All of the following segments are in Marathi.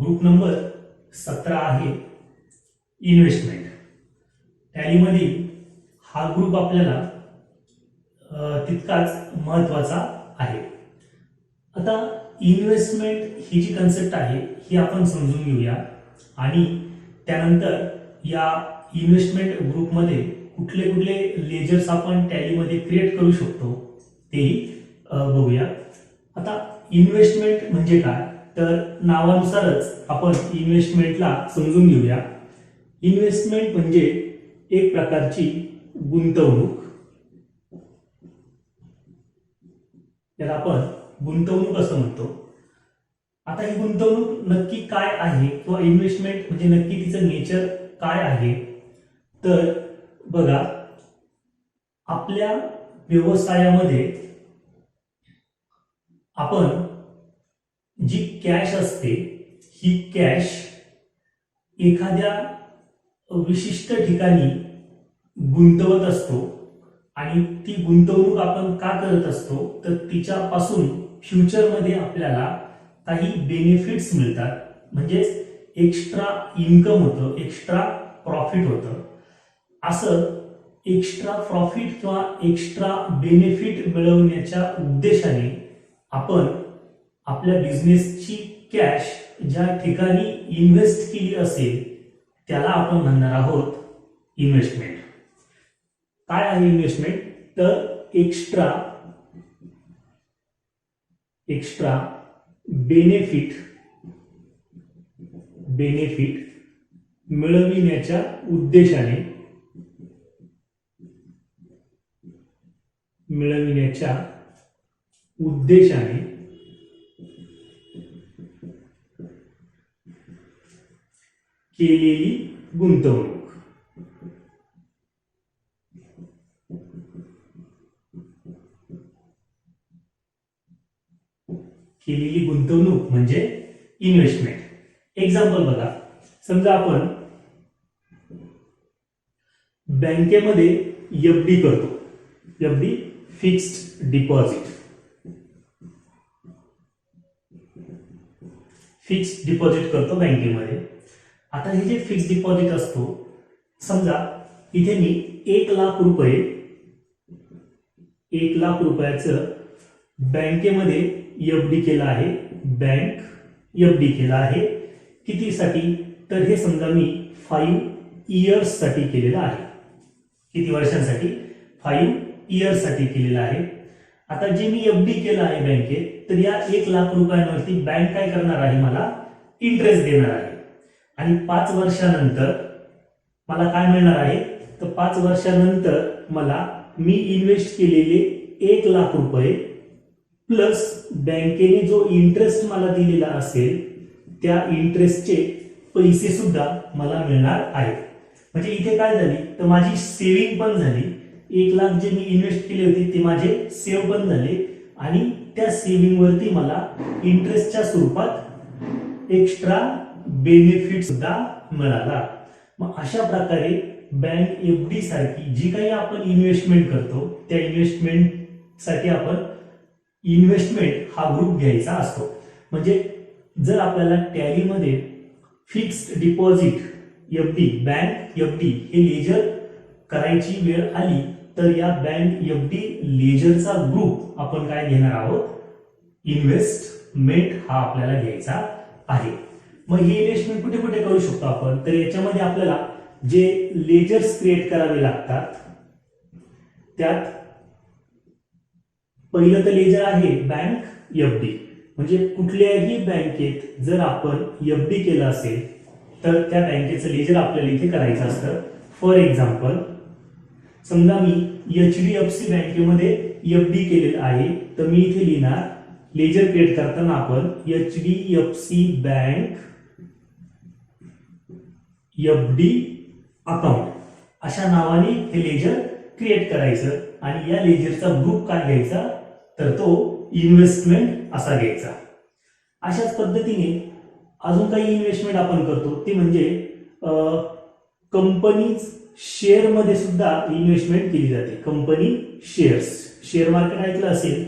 ग्रुप नंबर 17 आहे इन्व्हेस्टमेंट. टॅलीमधील हा ग्रुप आपल्याला तितकाच महत्त्वाचा आहे. आता इन्व्हेस्टमेंट ही जी कन्सेप्ट आहे ही आपण समजून घेऊया आणि त्यानंतर या इन्व्हेस्टमेंट ग्रुपमध्ये कुठले कुठले लेजर्स आपण टॅलीमध्ये क्रिएट करू शकतो तेही बघूया. आता इन्व्हेस्टमेंट म्हणजे काय, तर नावानुसारच आपण इन्व्हेस्टमेंटला समजून घेऊया. इन्व्हेस्टमेंट म्हणजे एक प्रकारची गुंतवणूक, याला आपण गुंतवणूक असं म्हणतो. आता ही गुंतवणूक नक्की काय आहे किंवा इन्व्हेस्टमेंट म्हणजे नक्की तिचं नेचर काय आहे, तर बघा आपल्या व्यवसायामध्ये आपण जी कॅश असते ही कॅश एखाद्या विशिष्ट ठिकाणी गुंतवत असतो आणि ती गुंतवणूक आपण का करत असतो, तर तिच्यापासून फ्युचरमध्ये आपल्याला काही बेनिफिट्स मिळतात, म्हणजेच एक्स्ट्रा इन्कम होतं, एक्स्ट्रा प्रॉफिट होतं. असं एक्स्ट्रा प्रॉफिट किंवा एक्स्ट्रा बेनिफिट मिळवण्याच्या उद्देशाने आपण आपल्या बिझनेसची कॅश ज्या ठिकाणी इन्व्हेस्ट केली असेल त्याला आपण म्हणणार आहोत इन्व्हेस्टमेंट. काय आहे इन्व्हेस्टमेंट, तर एक्स्ट्रा बेनिफिट मिळविण्याच्या उद्देशाने केलेली गुंतवणूक. केलेली गुंतवणूक म्हणजे इन्व्हेस्टमेंट. एक्झाम्पल बघा, समजा आपण बँकेमध्ये एफडी करतो, एफडी फिक्स्ड डिपॉझिट करतो बँकेमध्ये. आता हे जे फिक्स्ड डिपॉझिट असतो, समजा इथे मी 1,00,000 रुपयाचं बँकेमध्ये एफडी केलं आहे. बँक एफडी केला आहे कितीसाठी, तर हे समजा मी 5 इयर्स साठी केलेलं आहे. किती वर्षांसाठी, 5 इयर्स साठी केलेलं आहे. आता जे मी एफडी केलं आहे बँकेत, तर या 1,00,000 रुपयांवरती बँक काय करणार आहे, मला इंटरेस्ट देणार आहे. आणि 5 वर्षानंतर मला काय मिळणार आहे, तर 5 वर्षानंतर मला मी इन्व्हेस्ट केलेले 1,00,000 रुपये प्लस बँकेने जो इंटरेस्ट मला दिलेला असेल त्या इंटरेस्टचे पैसे सुद्धा मला मिळणार आहेत. म्हणजे इथे काय झाली, तर माझी सेव्हिंग पण झाली. 1,00,000 जे मी इन्व्हेस्ट केले होते ते माझे सेव्ह पण झाले आणि त्या सेव्हिंग वरती मला इंटरेस्टच्या स्वरूपात एक्स्ट्रा बेनिफिट सुद्धा मिळाला. मग अशा प्रकारे बँक एफडी सारखी जी काही आपण इन्व्हेस्टमेंट करतो त्या इन्व्हेस्टमेंट साठी आपण इन्व्हेस्टमेंट हा ग्रुप घ्यायचा असतो. म्हणजे जर आपल्याला टॅलीमध्ये fixed deposit FD, bank FD हे लेजर करायची वेळ आली, तर या बँक एफडी लेजरचा ग्रुप आपण काय घेणार आहोत, इन्व्हेस्टमेंट हा आपल्याला घ्यायचा आहे. मग ही इन्व्हेस्टमेंट कुठे कुठे करू शकतो आपण, तर याच्यामध्ये आपल्याला जे लेजर्स क्रिएट करावे लागतात त्यात पहिलं तर लेजर आहे बँक एफडी. म्हणजे कुठल्याही बँकेत जर आपण एफडी केलं असेल तर त्या बँकेचं लेजर आपल्याला इथे करायचं असतं. फॉर एक्झाम्पल, समजा मी HDFC बँकेमध्ये एफडी केलेलं आहे, तर मी इथे लिहिणार लेजर क्रिएट करताना आपण HDFC बँक एफडी अकाउंट अशा नावाने हे लेजर क्रिएट करायचं आणि या लेजरचा ग्रुप काय घ्यायचा, तर तो इन्व्हेस्टमेंट असा घ्यायचा. अशाच पद्धतीने अजून काही इन्व्हेस्टमेंट आपण करतो ते म्हणजे कंपनी शेअर मध्ये सुद्धा इन्व्हेस्टमेंट केली जाते. कंपनी शेअर्स, शेअर मार्केट ऐकलं असेल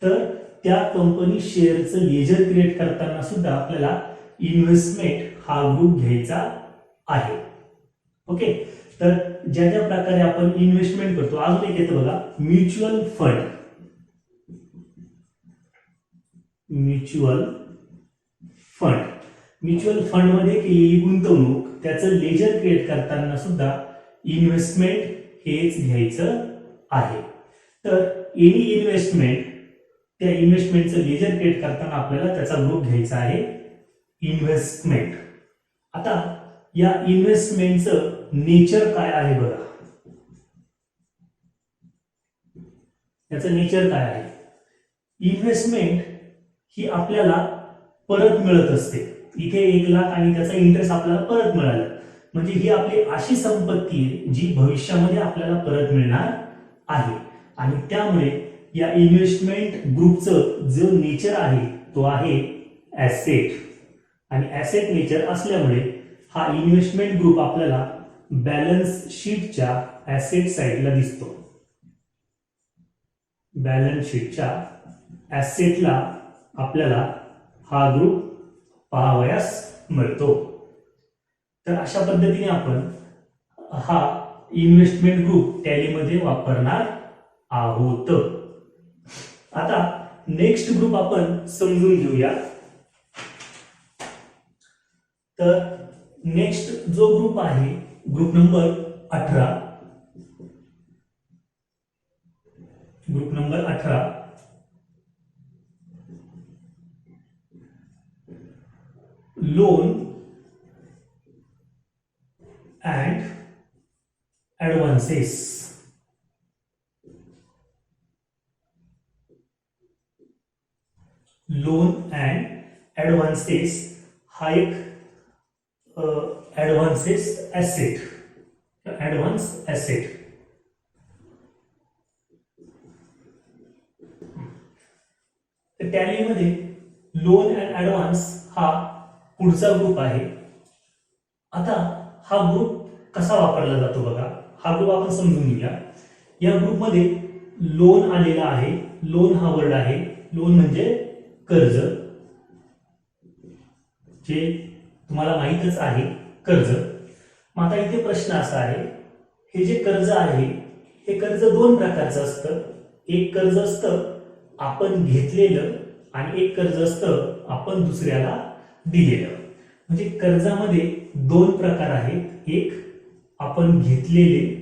तर त्या कंपनी शेअरचं लेजर क्रिएट करताना सुद्धा आपल्याला इन्व्हेस्टमेंट हा ग्रुप घ्यायचा आहे. ओके, तर ज्या ज्या प्रकारे आपण इन्व्हेस्टमेंट करतो, अजून एक येतं बघा, mutual fund. Mutual fund, mutual fund मध्ये केलेली गुंतवणूक त्याचं लेजर क्रिएट करताना सुद्धा इन्व्हेस्टमेंट हेच घ्यायचं आहे. तर एनी इन्व्हेस्टमेंट, त्या इन्व्हेस्टमेंटचं लेजर क्रिएट करताना आपल्याला त्याचा ग्रुप घ्यायचा आहे इन्व्हेस्टमेंट. आता या इन्व्हेस्टमेंटचं नेचर काय आहे बघा, याचं नेचर काय आहे. इन्व्हेस्टमेंट ही आपल्याला परत मिळत असते. इथे 1 लाख आणि त्याचा इंटरेस्ट आपल्याला परत मिळाला, म्हणजे ही आपली अशी संपत्ती आहे जी भविष्यामध्ये आपल्याला परत मिळणार आहे. आणि त्यामुळे या इन्व्हेस्टमेंट ग्रुपचं जो नेचर आहे तो आहे ऍसेट. आणि ऍसेट नेचर असल्यामुळे हा इन्व्हेस्टमेंट ग्रुप आपल्याला बॅलन्स शीटच्या ऍसेट साइडला दिसतो. बॅलन्स शीटच्या ऍसेटला आपल्याला हा ग्रुप पाहावयास मिळतो. तर अशा पद्धतीने आपण हा इन्व्हेस्टमेंट ग्रुप टॅलीमध्ये वापरणार आहोत. आता नेक्स्ट ग्रुप आपण समजून घेऊया. तर नेक्स्ट जो ग्रुप आहे, group number 18. Group number 18 loan and advances. Loan and advances हा एक ऍडव्हान्सेस ऍसेट, ऍडव्हान्स ऍसेट. टॅलीमध्ये लोन अँड ऍडव्हान्स हा पुढचा ग्रुप आहे. आता हा ग्रुप कसा वापरला जातो बघा, हा ग्रुप आपण समजून घेऊया. या ग्रुपमध्ये लोन आलेला आहे. लोन हा वर्ड आहे. लोन म्हणजे कर्ज, जे तुम्हाला माहीतच आहे कर्ज. मग आता इथे प्रश्न असा आहे, हे जे कर्ज आहे हे कर्ज 2 प्रकारचं असतं. एक कर्ज असतं आपण घेतलेलं आणि एक कर्ज असतं आपण दुसऱ्याला दिलेलं. म्हणजे कर्जामध्ये 2 प्रकार आहेत. एक आपण घेतलेले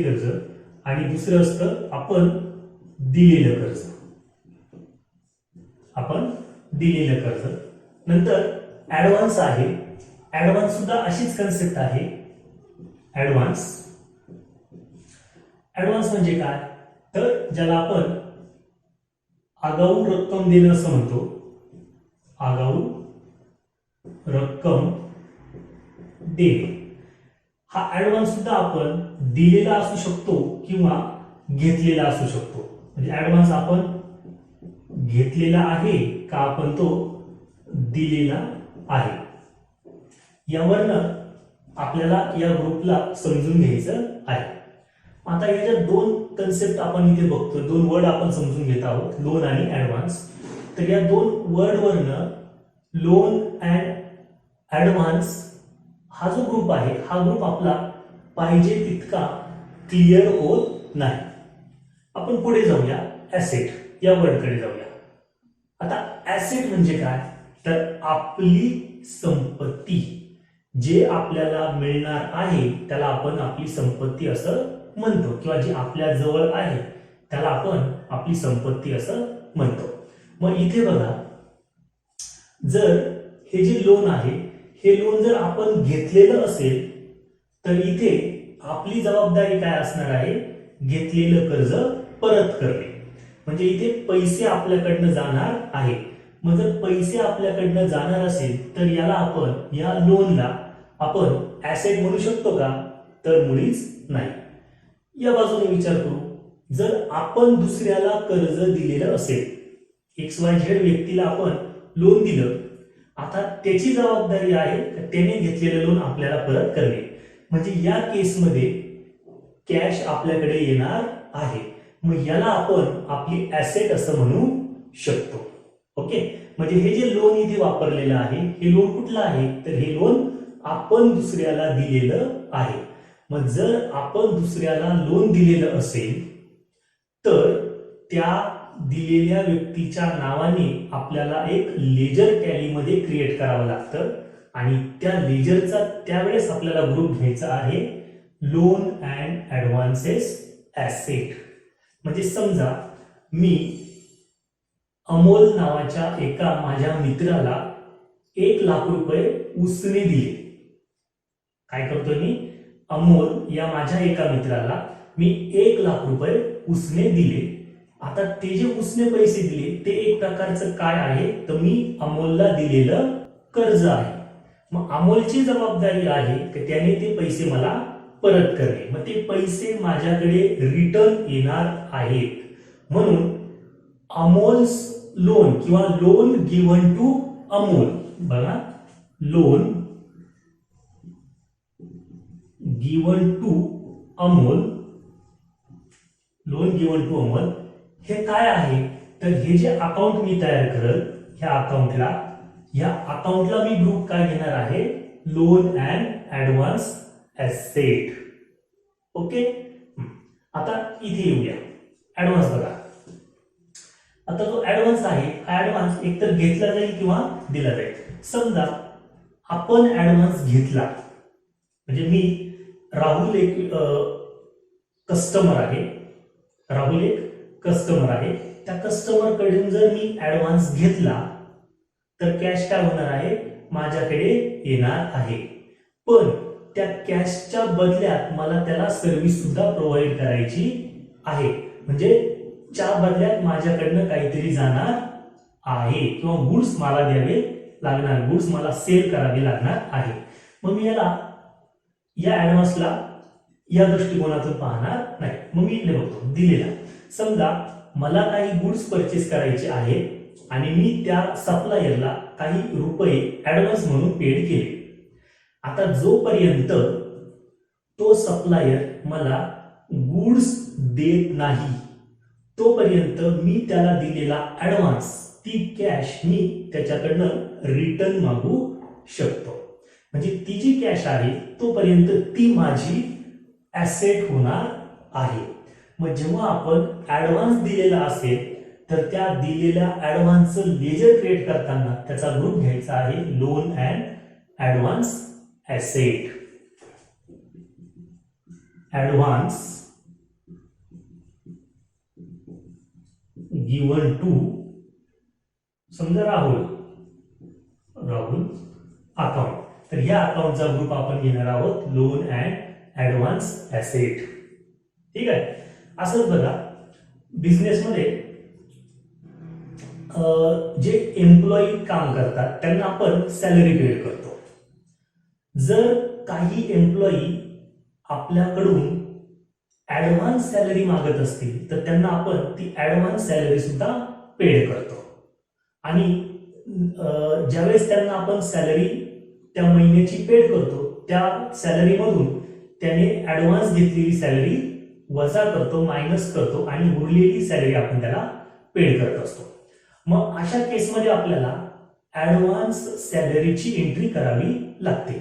कर्ज आणि दुसरं असतं आपण दिलेलं कर्ज. आपण दिलेलं कर्ज. नंतर ऍडव्हान्स आहे. ऍडव्हान्स सुद्धा अशीच कन्सेप्ट आहे. ऍडव्हान्स म्हणजे काय, तर ज्याला आपण आगाऊ रक्कम देणं असं म्हणतो. आगाऊ रक्कम देणे हा ऍडव्हान्स सुद्धा आपण दिलेला असू शकतो किंवा घेतलेला असू शकतो. म्हणजे ऍडव्हान्स आपण घेतलेला आहे का आपण तो दिलेला आहे, यावरनं आपल्याला या ग्रुपला समजून घ्यायचं आहे. आता याच्या 2 कन्सेप्ट आपण इथे बघतो, 2 वर्ड आपण समजून घेत आहोत, लोन आणि ऍडव्हान्स. तर या 2 वर्डवरनं लोन अँड ऍडव्हान्स हा जो ग्रुप आहे हा ग्रुप आपला पाहिजे तितका क्लिअर होत नाही. आपण पुढे जाऊया, ऍसेट या वर्डकडे जाऊया. आता ऍसेट म्हणजे काय, तर आपली संपत्ती, जे आपल्याला मिळणार आहे त्याला आपण आपली संपत्ती असं म्हणतो, किंवा जी आपल्या जवळ आहे त्याला आपण आपली संपत्ती असं म्हणतो. मग इथे बघा, जर हे जे लोन आहे हे लोन जर आपण घेतलेलं असेल तर इथे आपली जबाबदारी काय असणार आहे, घेतलेलं कर्ज परत करणे. म्हणजे इथे पैसे आपल्याकडनं जाणार आहे. मग जर पैसे आपल्याकडनं जाणार असेल तर याला आपण, या लोनला आपण ऍसेट म्हणू शकतो का, तर मुळीच नाही. या बाजूने विचार करू, जर आपण दुसऱ्याला कर्ज दिलेलं असेल, XYZ व्यक्तीला आपण लोन दिलं, आता त्याची जबाबदारी आहे त्याने घेतलेलं लोन आपल्याला परत करणे. म्हणजे या केसमध्ये कॅश आपल्याकडे येणार आहे. मग याला आपण आपली ऍसेट असं म्हणू शकतो. ओके, म्हणजे हे जे लोन इथे वापरलेलं आहे हे लोन कुठलं आहे, तर हे लोन आपण दुसऱ्याला दिलेलं आहे. मग जर आपण दुसऱ्याला लोन दिलेलं असेल तर त्या दिलेल्या व्यक्तीच्या नावाने आपल्याला एक लेजर टॅलीमध्ये क्रिएट करावं लागतं आणि त्या लेजरचा त्यावेळेस आपल्याला ग्रुप घ्यायचा आहे लोन अँड ॲडव्हान्सेस ॲसेट. म्हणजे समजा मी अमोल नावाच्या एका माझ्या मित्राला 1,00,000 रुपये उसने दिले. काय करतोय मी, अमोल या माझ्या एका मित्राला मी 1,00,000 रुपये उसने दिले. आता ते जे उसने पैसे दिले ते एक प्रकारचं काय आहे, तर मी अमोलला दिलेलं कर्ज आहे. मग अमोलची जबाबदारी आहे की त्याने ते पैसे मला परत करणे. मग ते पैसे माझ्याकडे रिटर्न येणार आहेत. म्हणून अमोल्स लोन किंवा लोन गिव्हन टू अमोल, बघा, loan given to Amol, loan given to Amol हे काय आहे, तर हे जे अकाउंट मी तयार करल ह्या अकाउंटला मी ग्रुप काय घेणार आहे, loan and advance asset. Okay, आता इथे येऊया. ॲडव्हान्स बघा, आता जो ॲडव्हान्स आहे हा ॲडव्हान्स एकतर घेतला जाईल किंवा दिला जाईल. समजा आपण ॲडव्हान्स घेतला, म्हणजे मी राहुल एक कस्टमर आहे, त्या कस्टमर कडून जर मी ॲडव्हान्स घेतला तर कॅश काय होणार आहे, माझ्याकडे येणार आहे. पण त्या कॅशच्या बदल्यात मला त्याला सर्व्हिस सुद्धा प्रोव्हाइड करायची आहे. म्हणजे च्या बदल्यात माझ्याकडनं काहीतरी जाणार आहे किंवा गुड्स मला द्यावे लागणार, गुड्स मला सेल करावे लागणार आहे. मग मी या ॲडव्हान्सला या दृष्टिकोनातून पाहणार नाही. मग मी इकडे बघतो दिलेला. समजा मला काही गुड्स परचेस करायचे आहेत आणि मी त्या सप्लायरला काही रुपये ॲडव्हान्स म्हणून पेड केले. आता जोपर्यंत तो सप्लायर मला गुड्स देत नाही तोपर्यंत मी त्याला दिलेला ॲडव्हान्स, ती कॅश मी त्याच्याकडनं रिटर्न मागू शकतो. म्हणजे ती जी कॅश आहे तोपर्यंत ती माझी ॲसेट होणार आहे. मग जेव्हा आपण ॲडव्हान्स दिलेला असेल तर त्या दिलेल्या ॲडव्हान्सचं लेजर क्रिएट करताना त्याचा ग्रुप घ्यायचा आहे loan and advance asset. Advance given to, समजा राहुल अकाउंट, तर या अकाउंटचा ग्रुप आपण घेणार आहोत लोन अँड ॲडव्हान्स ॲसेट. ठीक आहे. असंच बघा, बिझनेसमध्ये जे एम्प्लॉई काम करतात त्यांना आपण सॅलरी पेड करतो. जर काही एम्प्लॉई आपल्याकडून ॲडव्हान्स सॅलरी मागत असतील तर त्यांना आपण ती ॲडव्हान्स सॅलरी सुद्धा पेड करतो. आणि ज्यावेळेस त्यांना आपण सॅलरी त्या महिन्याची पेड करतो त्या सॅलरीमधून त्याने ॲडव्हान्स घेतलेली सॅलरी वजा करतो, मायनस करतो आणि उरलेली सॅलरी आपण त्याला पेड करत असतो. मग अशा केसमध्ये आपल्याला ॲडव्हान्स सॅलरीची एंट्री करावी लागते.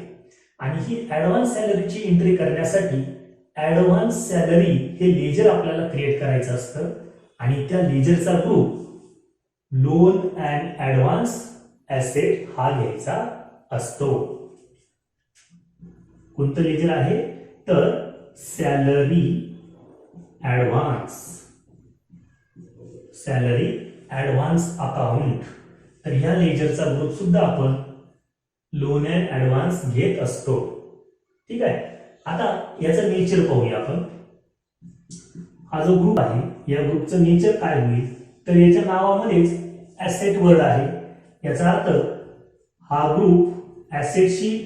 आणि ही ॲडव्हान्स सॅलरीची एंट्री करण्यासाठी ॲडव्हान्स सॅलरी हे लेजर आपल्याला क्रिएट करायचं असतं आणि त्या लेजरचा group loan and advance asset हा घ्यायचा असतो. कोणतं लेजर आहे, तर सॅलरी ॲडव्हान्स अकाउंट. तर ह्या लेजरचा ग्रुप सुद्धा आपण लोन अँड ॲडव्हान्स घेत असतो. ठीक आहे. आता याचं नेचर पाहूया आपण. हा जो ग्रुप आहे या ग्रुपचं नेचर काय होईल, तर याच्या नावामध्येच ॲसेट वर्ड आहे. याचा अर्थ हा ग्रुप ॲसेटशी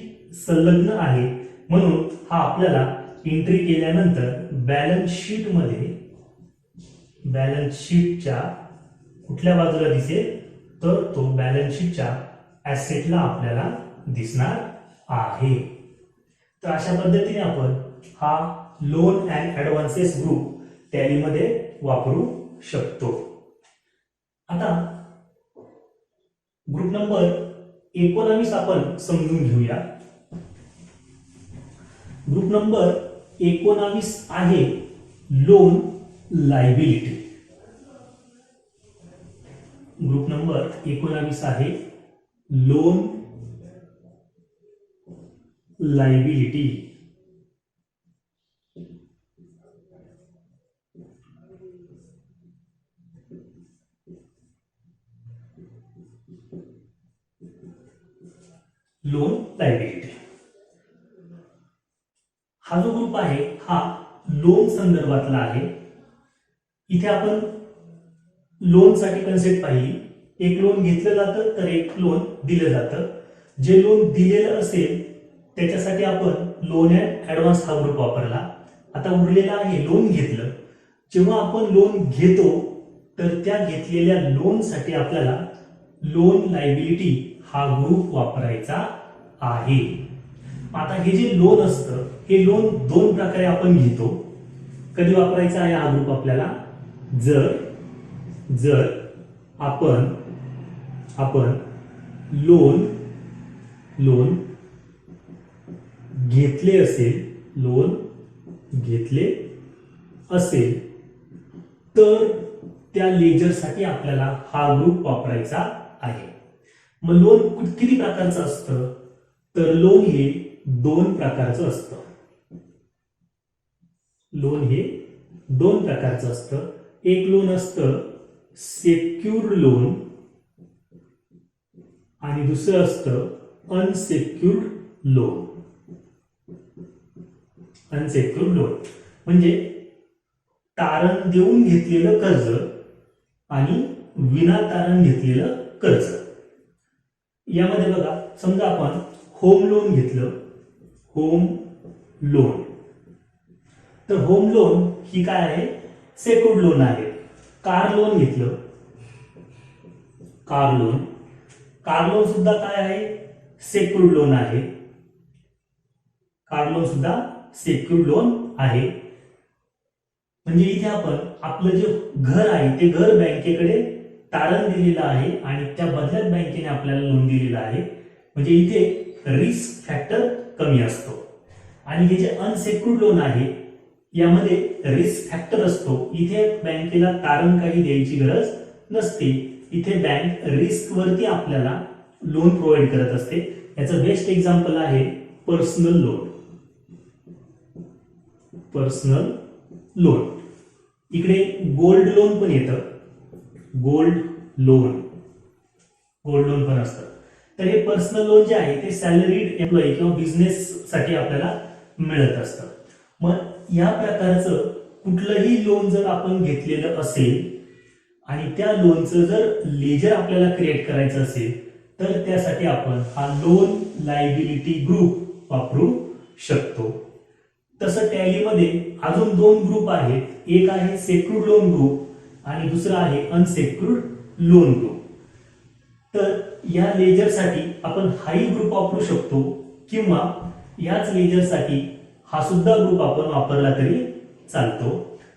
संलग्न आहे. म्हणून हा आपल्याला एंट्री केल्यानंतर बॅलन्स शीटच्या कुठल्या बाजूला दिसेल, तर तो बॅलन्स शीटच्या ॲसेटला आपल्याला दिसणार आहे. तर अशा पद्धतीने आपण हा लोन अँड ॲडव्हान्सेस ग्रुप टॅलीमध्ये वापरू शकतो. आता ग्रुप नंबर 19 आपण समजून घेऊया. ग्रुप नंबर 19 आहे लोन लायबिलिटी. ग्रुप नंबर 19 आहे लोन लायबिलिटी. लोन लायबिलिटी हा जो ग्रुप आहे हा लोन संदर्भातला आहे. इथे आपण लोनसाठी कन्सेप्ट पाहिली. एक लोन घेतलं जातं तर एक लोन दिलं जातं. जे लोन दिलेलं असेल त्याच्यासाठी आपण लोन अँड ऍडव्हान्स हा ग्रुप वापरला. आता उरलेला आहे लोन घेतलं. जेव्हा आपण लोन घेतो तर त्या घेतलेल्या लोनसाठी आपल्याला लोन लायबिलिटी हा ग्रुप वापरायचा आहे. आता हे जे लोन असतं हे लोन दोन प्रकारे आपण घेतो. कधी वापरायचा आहे हा ग्रुप आपल्याला? जर जर आपण लोन घेतले असेल तर त्या लेजरसाठी आपल्याला हा ग्रुप वापरायचा आहे. मग लोन किती प्रकारचं असतं? तर लोन हे दोन प्रकारचं असतं. लोन हे दोन प्रकारचं असतं. एक लोन असतं सेक्युर्ड लोन आणि दुसरं असतं अनसेक्युर्ड लोन. अनसेक्युर्ड लोन म्हणजे तारण देऊन घेतलेलं कर्ज आणि विना तारण घेतलेलं कर्ज. यामध्ये बघा, समजा आपण होम लोन घेतलं, होम लोन, तर होम लोन ही काय आहे? सेक्युर्ड लोन आहे. कार लोन घेतलं, कार लोन सुद्धा काय आहे? सेक्युर्ड लोन आहे. कार लोन सुद्धा सेक्युर्ड लोन आहे. म्हणजे इथे आपण आपलं जे घर आहे ते घर बँकेकडे तारण दिलेलं आहे आणि त्या बदल्यात बँकेने आपल्याला लोन दिलेलं आहे. म्हणजे इथे रिस्क फॅक्टर कमी असतो. आणि हे जे अनसेक्युर्ड लोन आहे यामध्ये रिस्क फॅक्टर असतो. इथे बँकेला तारण काही द्यायची गरज नसते. इथे बँक रिस्क वरती आपल्याला लोन प्रोव्हाइड करत असते. याचं बेस्ट एक्झाम्पल आहे पर्सनल लोन. Personal loan. इकडे गोल्ड लोन पण येतं. गोल्ड लोन पण असतं. तर हे पर्सनल लोन जे आहे ते सॅलरीड एम्प्लॉई किंवा बिझनेस साठी आपल्याला मिळत असतं. मग या प्रकारचं कुठलंही लोन जर आपण घेतलेलं असेल आणि त्या लोनचं जर लेजर आपल्याला क्रिएट करायचं असेल तर त्यासाठी आपण हा लोन लायबिलिटी ग्रुप वापरू शकतो. तसं टॅलीमध्ये अजून दोन ग्रुप आहेत. एक आहे सेक्युर्ड लोन ग्रुप आणि दुसरा आहे अनसेक्युर्ड लोन ग्रुप. तर या लेजरसाठी आपण हाही ग्रुप वापरू शकतो किंवा याच लेजरसाठी हा सुद्धा ग्रुप आपण वापरला तरी चालतो.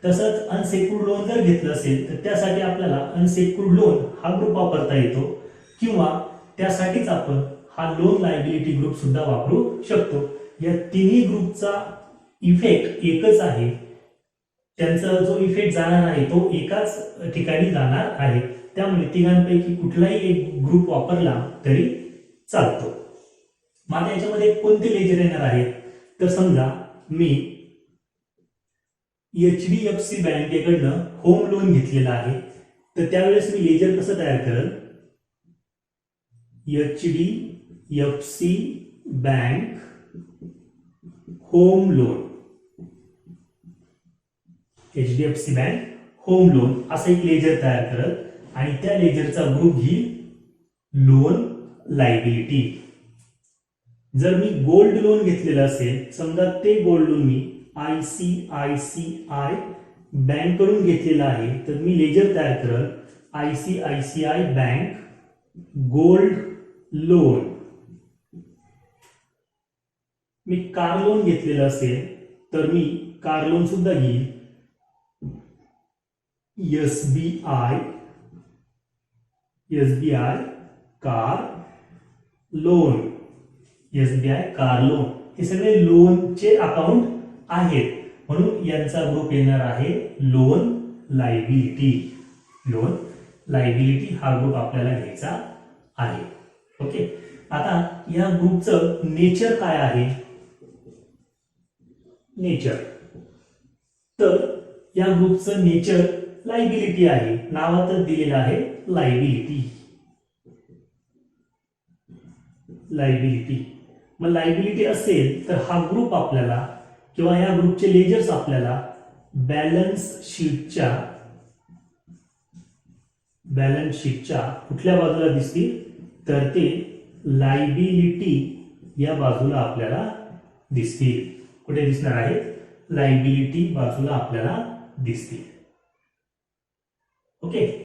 तसंच अनसेक्युर्ड लोन जर घेतलं असेल तर त्यासाठी आपल्याला अनसेक्युर्ड लोन हा ग्रुप वापरता येतो किंवा त्यासाठीच आपण हा लोन लायबिलिटी ग्रुप सुद्धा वापरू शकतो. या तिन्ही ग्रुपचा इफेक्ट एकच आहे. त्यांचा जो इफेक्ट जाणार आहे तो एकाच ठिकाणी जाणार आहे. त्यामुळे तिघांपैकी कुठलाही एक ग्रुप वापरला तरी चालतो. माझ्या याच्यामध्ये कोणते लेजर येणार आहेत? तर समजा मी HDFC बँकेकडनं होम लोन घेतलेला आहे तर त्यावेळेस मी लेजर कसं तयार करेल? HDFC bank home loan, HDFC bank home loan असं एक लेजर तयार करेल आणि त्या लेजरचा ग्रुप घेईल लोन लायबिलिटी. जर मी गोल्ड लोन घेतलेलं असेल, समजा ते गोल्ड लोन मी ICICI बँक कडून घेतलेलं आहे तर मी लेजर तयार करेल ICICI बँक गोल्ड लोन. मी कार लोन घेतलेलं असेल तर मी कार लोन सुद्धा घेईल SBI SBI car loan, SBI car loan हे सगळे लोनचे अकाउंट आहेत, म्हणून यांचा ग्रुप येणार आहे लोन लायबिलिटी. लोन लायबिलिटी हा ग्रुप आपल्याला घ्यायचा आहे. ओके, आता या ग्रुपचं नेचर काय आहे? नेचर, तर या ग्रुपचं नेचर लायबिलिटी आहे, नावातच दिलेलं आहे लायबिलिटी. लायबिलिटी, मग लायबिलिटी असेल तर हा ग्रुप आपल्याला किंवा या ग्रुपचे लेजर्स आपल्याला बॅलन्स शीटच्या कुठल्या बाजूला दिसतील? तर ते लायबिलिटी या बाजूला आपल्याला दिसतील. कुठे दिसणार आहेत? लायबिलिटी बाजूला आपल्याला दिसतील. ओके.